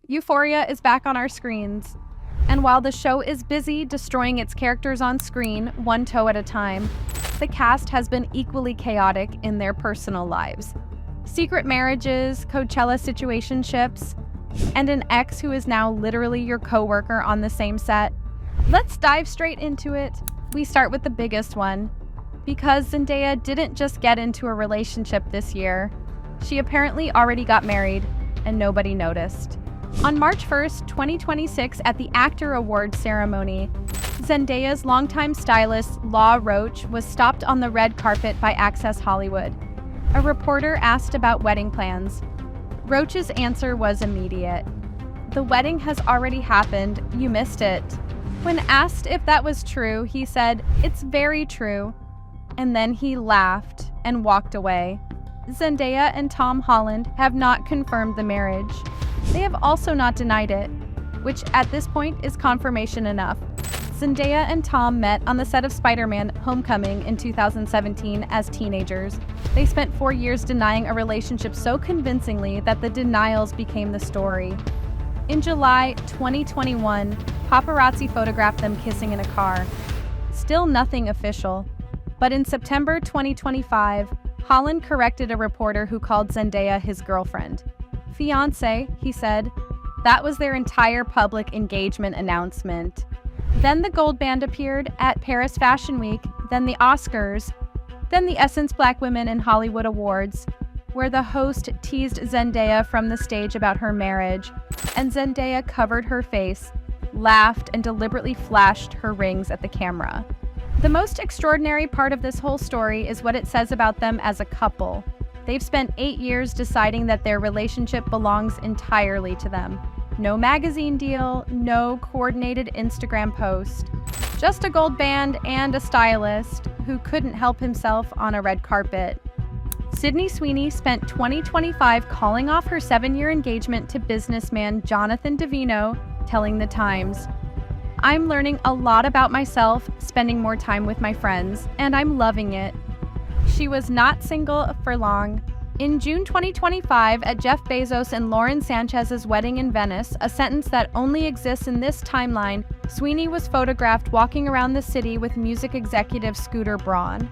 Euphoria is back on our screens. And while the show is busy destroying its characters on screen, one toe at a time, the cast has been equally chaotic in their personal lives. Secret marriages, Coachella situationships, and an ex who is now literally your coworker on the same set. Let's dive straight into it. We start with the biggest one. Because Zendaya didn't just get into a relationship this year, she apparently already got married, and nobody noticed. On March 1st, 2026, at the Actor Awards ceremony, Zendaya's longtime stylist, Law Roach, was stopped on the red carpet by Access Hollywood. A reporter asked about wedding plans. Roach's answer was immediate. "The wedding has already happened, you missed it." When asked if that was true, he said, "It's very true." And then he laughed and walked away. Zendaya and Tom Holland have not confirmed the marriage. They have also not denied it, which at this point is confirmation enough. Zendaya and Tom met on the set of Spider-Man: Homecoming in 2017 as teenagers. They spent 4 years denying a relationship so convincingly that the denials became the story. In July 2021, paparazzi photographed them kissing in a car. Still nothing official. But in September 2025, Holland corrected a reporter who called Zendaya his girlfriend. "Fiancé," he said. That was their entire public engagement announcement. Then the gold band appeared at Paris Fashion Week, then the Oscars, then the Essence Black Women in Hollywood Awards, where the host teased Zendaya from the stage about her marriage, and Zendaya covered her face, laughed, and deliberately flashed her rings at the camera. The most extraordinary part of this whole story is what it says about them as a couple. They've spent 8 years deciding that their relationship belongs entirely to them. No magazine deal, no coordinated Instagram post. Just a gold band and a stylist who couldn't help himself on a red carpet. Sydney Sweeney spent 2025 calling off her 7-year engagement to businessman Jonathan Davino, telling The Times, "I'm learning a lot about myself, spending more time with my friends, and I'm loving it." She was not single for long. In June 2025, at Jeff Bezos and Lauren Sanchez's wedding in Venice, a sentence that only exists in this timeline, Sweeney was photographed walking around the city with music executive Scooter Braun.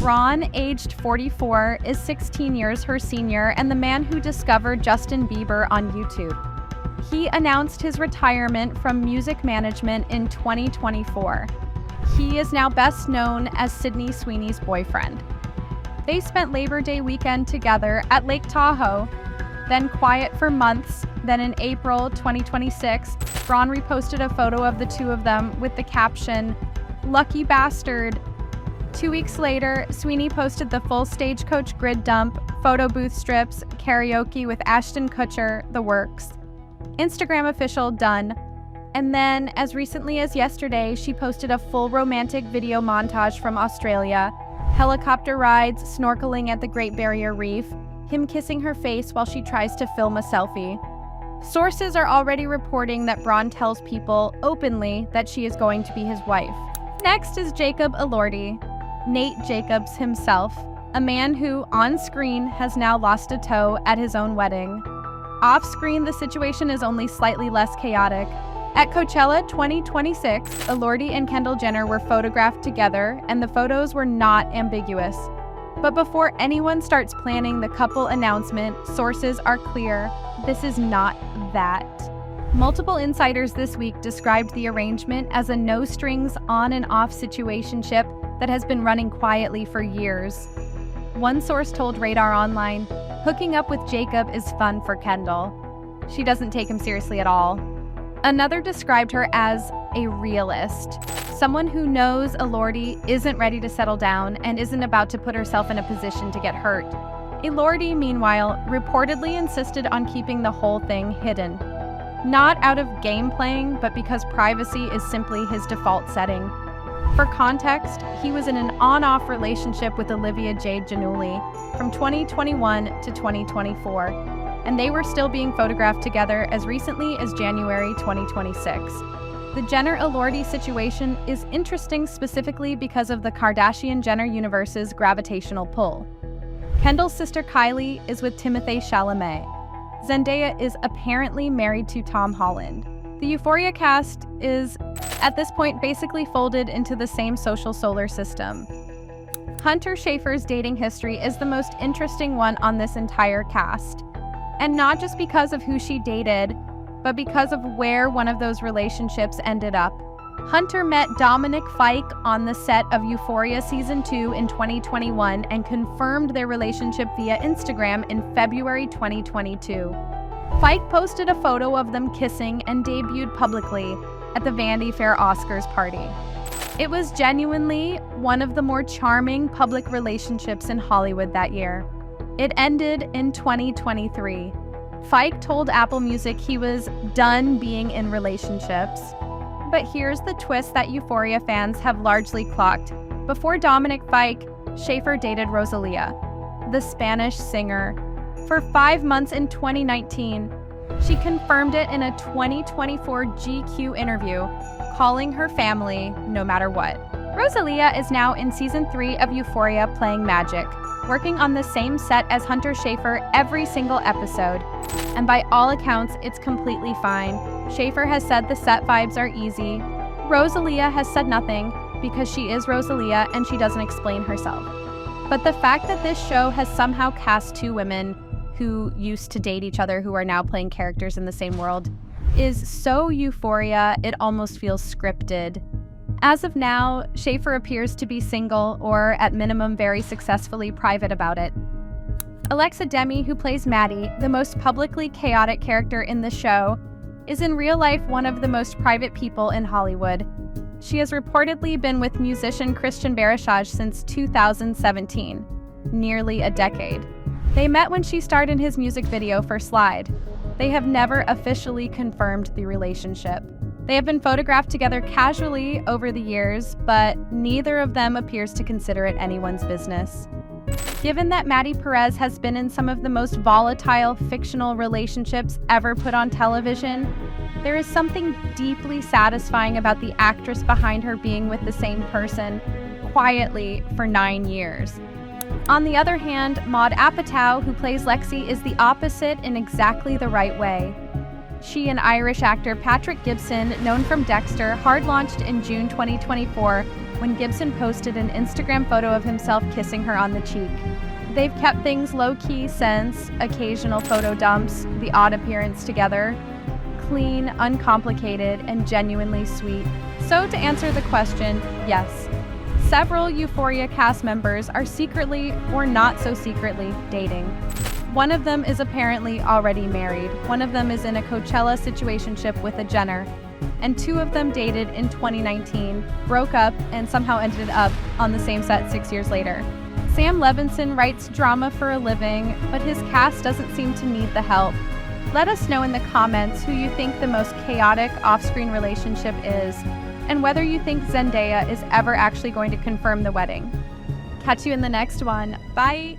Braun, aged 44, is 16 years her senior and the man who discovered Justin Bieber on YouTube. He announced his retirement from music management in 2024. He is now best known as Sydney Sweeney's boyfriend. They spent Labor Day weekend together at Lake Tahoe, then quiet for months. Then in April 2026, Braun reposted a photo of the two of them with the caption, "Lucky bastard." 2 weeks later, Sweeney posted the full Stagecoach grid dump, photo booth strips, karaoke with Ashton Kutcher, the works. Instagram official done. And then, as recently as yesterday, she posted a full romantic video montage from Australia, helicopter rides, snorkeling at the Great Barrier Reef, him kissing her face while she tries to film a selfie. Sources are already reporting that Braun tells people openly that she is going to be his wife. Next is Jacob Elordi, Nate Jacobs himself, a man who, on screen, has now lost a toe at his own wedding. Off-screen, the situation is only slightly less chaotic. At Coachella 2026, Elordi and Kendall Jenner were photographed together, and the photos were not ambiguous. But before anyone starts planning the couple announcement, sources are clear: this is not that. Multiple insiders this week described the arrangement as a no-strings on and off situationship that has been running quietly for years. One source told Radar Online, "Hooking up with Jacob is fun for Kendall. She doesn't take him seriously at all." Another described her as a realist, someone who knows Elordi isn't ready to settle down and isn't about to put herself in a position to get hurt. Elordi, meanwhile, reportedly insisted on keeping the whole thing hidden. Not out of game playing, but because privacy is simply his default setting. For context, he was in an on-off relationship with Olivia Jade Giannulli from 2021 to 2024, and they were still being photographed together as recently as January 2026. The Jenner-Elordi situation is interesting specifically because of the Kardashian-Jenner universe's gravitational pull. Kendall's sister Kylie is with Timothée Chalamet. Zendaya is apparently married to Tom Holland. The Euphoria cast is, at this point, basically folded into the same social solar system. Hunter Schafer's dating history is the most interesting one on this entire cast. And not just because of who she dated, but because of where one of those relationships ended up. Hunter met Dominic Fike on the set of Euphoria Season 2 in 2021 and confirmed their relationship via Instagram in February 2022. Fike posted a photo of them kissing and debuted publicly at the Vanity Fair Oscars party. It was genuinely one of the more charming public relationships in Hollywood that year. It ended in 2023. Fike told Apple Music he was done being in relationships. But here's the twist that Euphoria fans have largely clocked. Before Dominic Fike, Schafer dated Rosalia, the Spanish singer, for 5 months in 2019. She confirmed it in a 2024 GQ interview, calling her family no matter what. Rosalia is now in Season 3 of Euphoria playing Magic, working on the same set as Hunter Schafer every single episode. And by all accounts, it's completely fine. Schafer has said the set vibes are easy. Rosalia has said nothing because she is Rosalia and she doesn't explain herself. But the fact that this show has somehow cast two women who used to date each other who are now playing characters in the same world is so Euphoria, it almost feels scripted. As of now, Schafer appears to be single or, at minimum, very successfully private about it. Alexa Demie, who plays Maddie, the most publicly chaotic character in the show, is in real life one of the most private people in Hollywood. She has reportedly been with musician Christian Barashaj since 2017, nearly a decade. They met when she starred in his music video for Slide. They have never officially confirmed the relationship. They have been photographed together casually over the years, but neither of them appears to consider it anyone's business. Given that Maddie Perez has been in some of the most volatile fictional relationships ever put on television, there is something deeply satisfying about the actress behind her being with the same person quietly for 9 years. On the other hand, Maud Apatow, who plays Lexi, is the opposite in exactly the right way. She and Irish actor Patrick Gibson, known from Dexter, hard-launched in June 2024 when Gibson posted an Instagram photo of himself kissing her on the cheek. They've kept things low-key since, occasional photo dumps, the odd appearance together. Clean, uncomplicated, and genuinely sweet. So to answer the question, yes. Several Euphoria cast members are secretly, or not so secretly, dating. One of them is apparently already married. One of them is in a Coachella situationship with a Jenner. And 2 of them dated in 2019, broke up, and somehow ended up on the same set 6 years later. Sam Levinson writes drama for a living, but his cast doesn't seem to need the help. Let us know in the comments who you think the most chaotic off-screen relationship is, and whether you think Zendaya is ever actually going to confirm the wedding. Catch you in the next one. Bye!